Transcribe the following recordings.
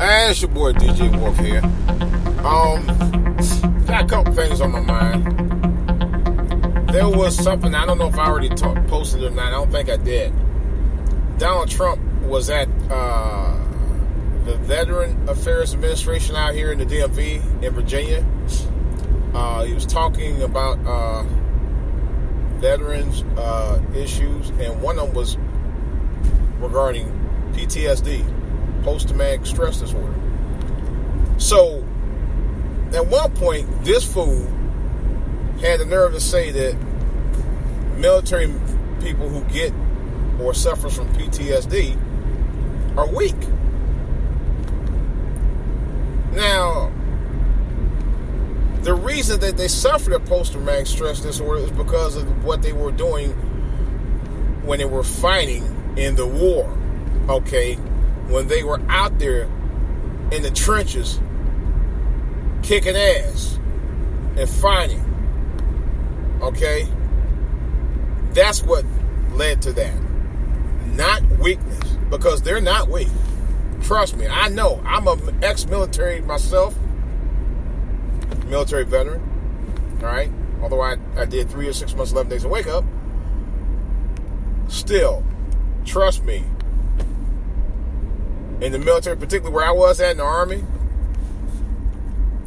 Man, it's your boy DJ Wolf here. Got a couple things on my mind. There was something, I don't know if I already posted it or not. I don't think I did. Donald Trump was at the Veteran Affairs Administration out here in the DMV in Virginia. He was talking about veterans issues, and one of them was regarding PTSD, post-traumatic stress disorder. So, at one point, this fool had the nerve to say that military people who get or suffer from PTSD are weak. Now, the reason that they suffered a post-traumatic stress disorder is because of what they were doing when they were fighting in the war, okay? When they were out there in the trenches kicking ass and fighting, okay? That's what led to that. Not weakness, because they're not weak. Trust me, I know. I'm an ex-military myself, military veteran, all right? Although I did 3 or 6 months, 11 days of wake up. Still, trust me, in the military, particularly where I was at in the Army,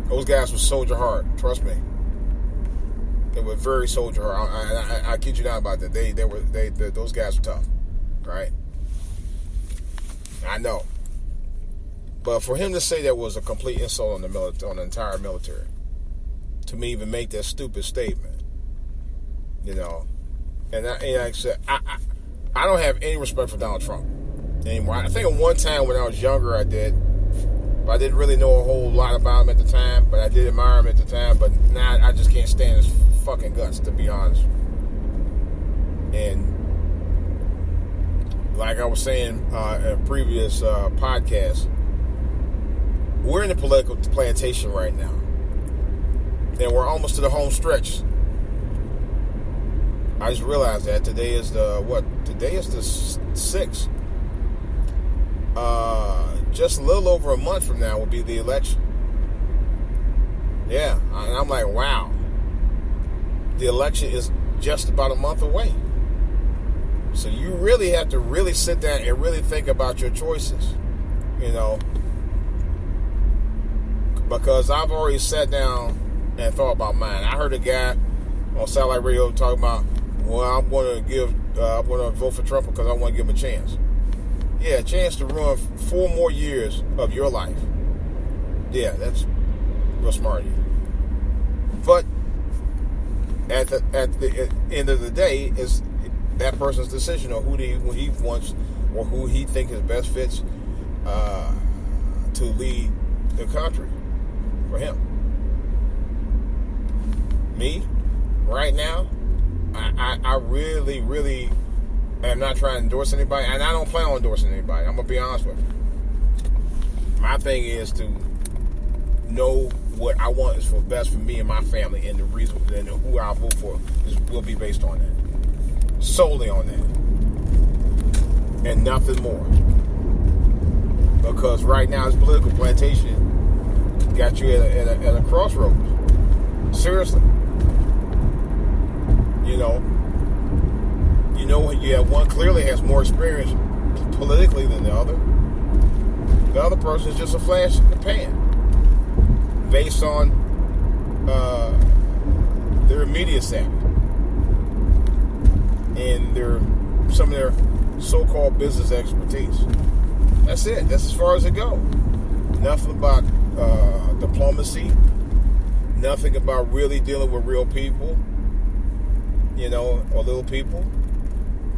those guys were soldier hard. Trust me, they were very soldier hard. I kid you not about that. Those guys were tough, right? I know, but for him to say that was a complete insult on the entire military, to me, even make that stupid statement, you know, and like I said, I don't have any respect for Donald Trump anymore. I think at one time when I was younger I did, but I didn't really know a whole lot about him at the time, but I did admire him at the time, but now I just can't stand his fucking guts, to be honest. And like I was saying in a previous podcast, we're in the political plantation right now, and we're almost to the home stretch. I just realized that today is the 6th. Just a little over a month from now will be the election. Yeah, and I'm like, wow. The election is just about a month away. So you really have to really sit down and really think about your choices, you know. Because I've already sat down and thought about mine. I heard a guy on satellite radio talking about, well, I'm going to vote for Trump because I want to give him a chance. Yeah, a chance to ruin 4 more years of your life. Yeah, that's real smart of you. But at the end of the day, it's that person's decision on who he wants or who he thinks is best fits to lead the country for him. Me, right now, I really, really am not trying to endorse anybody, and I don't plan on endorsing anybody. I'm going to be honest with you. My thing is to know what I want is for best for me and my family, and the reason and who I vote for will be based on that. Solely on that. And nothing more. Because right now, this political plantation got you at a crossroads. Seriously. You know, yeah, one clearly has more experience politically than the other. The other person is just a flash in the pan, based on their immediacy and some of their so-called business expertise. That's it. That's as far as it goes. Nothing about diplomacy. Nothing about really dealing with real people, you know, or little people.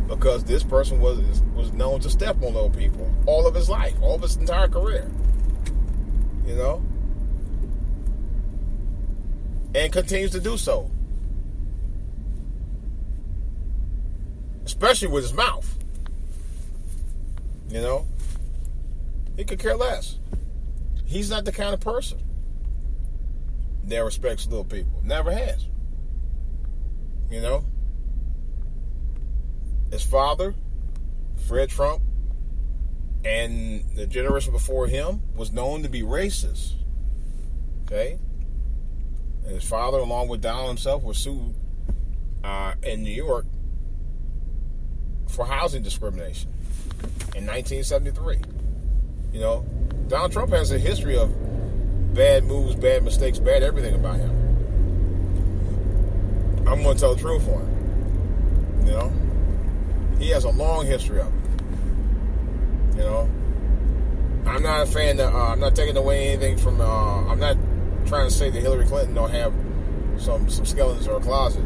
Because this person was known to step on little people all of his life, all of his entire career. You know? And continues to do so. Especially with his mouth. You know? He could care less. He's not the kind of person that respects little people. Never has. You know? His father, Fred Trump, And the generation before him was known to be racist. Okay? And his father, along with Donald himself, were sued in New York for housing discrimination in 1973. You know, Donald Trump has a history of bad moves, bad mistakes, bad everything about him. I'm going to tell the truth on him. You know, he has a long history of it. You know, I'm not a fan of, I'm not taking away anything from, I'm not trying to say that Hillary Clinton don't have some skeletons in her closet.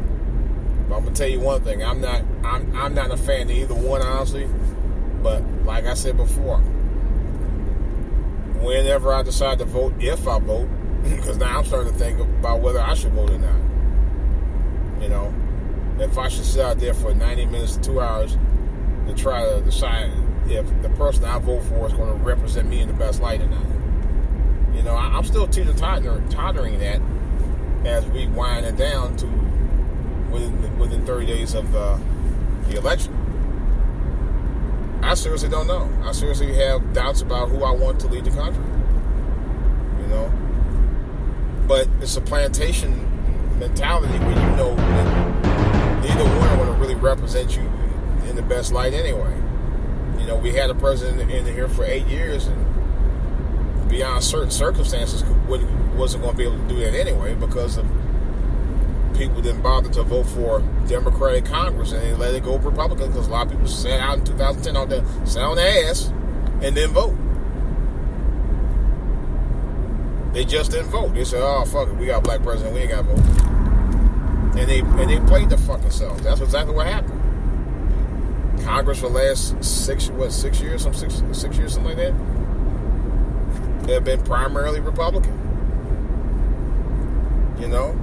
But I'm going to tell you one thing, I'm not a fan of either one, honestly. But like I said before, whenever I decide to vote, if I vote, because now I'm starting to think about whether I should vote or not. You know, if I should sit out there for 90 minutes to 2 hours to try to decide if the person I vote for is going to represent me in the best light or not. You know, I'm still tottering that as we wind it down to within 30 days of the election. I seriously don't know. I seriously have doubts about who I want to lead the country. You know? But it's a plantation mentality where you know that neither one are going to really represent you in the best light anyway. You know, we had a president in here for 8 years, and beyond certain circumstances wasn't going to be able to do that anyway because of people didn't bother to vote for Democratic Congress and they let it go Republican because a lot of people sat out in 2010 sat on their ass and didn't vote. They just didn't vote. They said, "Oh fuck it, we got a black president, we ain't got to vote." And they played the fucking self. That's exactly what happened. Congress for the last 6 years, something like that. They have been primarily Republican. You know?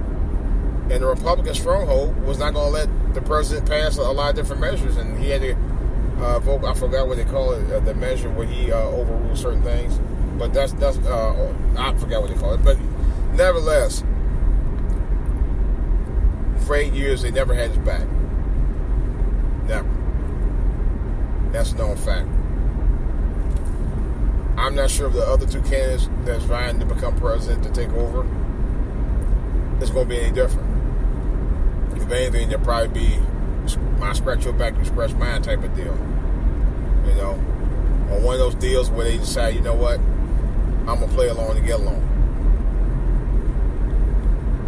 And the Republican stronghold was not going to let the president pass a lot of different measures, and he had to vote. I forgot what they call it, the measure where he overruled certain things. But that's I forgot what they call it. But nevertheless, for 8 years they never had his back. Never. That's a known fact. I'm not sure if the other two candidates that's vying to become president to take over is going to be any different. If anything, there'll probably be my scratch your back, you scratch mine type of deal. You know, or one of those deals where they decide, you know what, I'm going to play along to get along.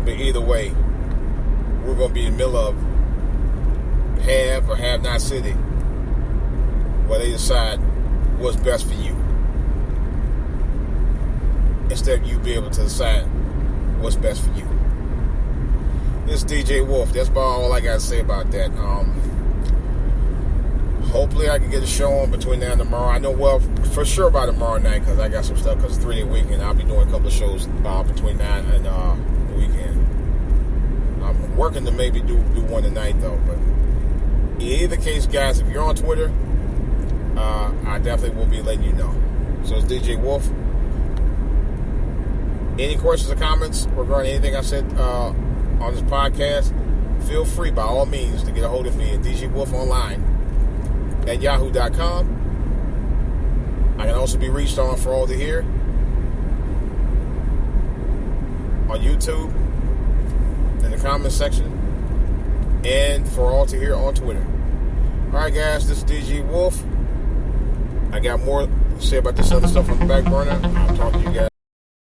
But either way, we're going to be in the middle of have or have not city where they decide what's best for you. Instead of you be able to decide what's best for you. This is DJ Wolf. That's about all I got to say about that. Hopefully I can get a show on between now and tomorrow. I know, well, for sure by tomorrow night because I got some stuff because it's a 3-day weekend. I'll be doing a couple of shows between now and the weekend. I'm working to maybe do one tonight though. But in either case, guys, if you're on Twitter, I definitely will be letting you know. So it's DJ Wolf. Any questions or comments regarding anything I said on this podcast, feel free by all means to get a hold of me at djwolfonline@yahoo.com. I can also be reached on for all to hear on YouTube in the comments section and for all to hear on Twitter. Alright guys, this is DJ Wolf. I got more to say about this other stuff on the back burner. I'll talk to you guys.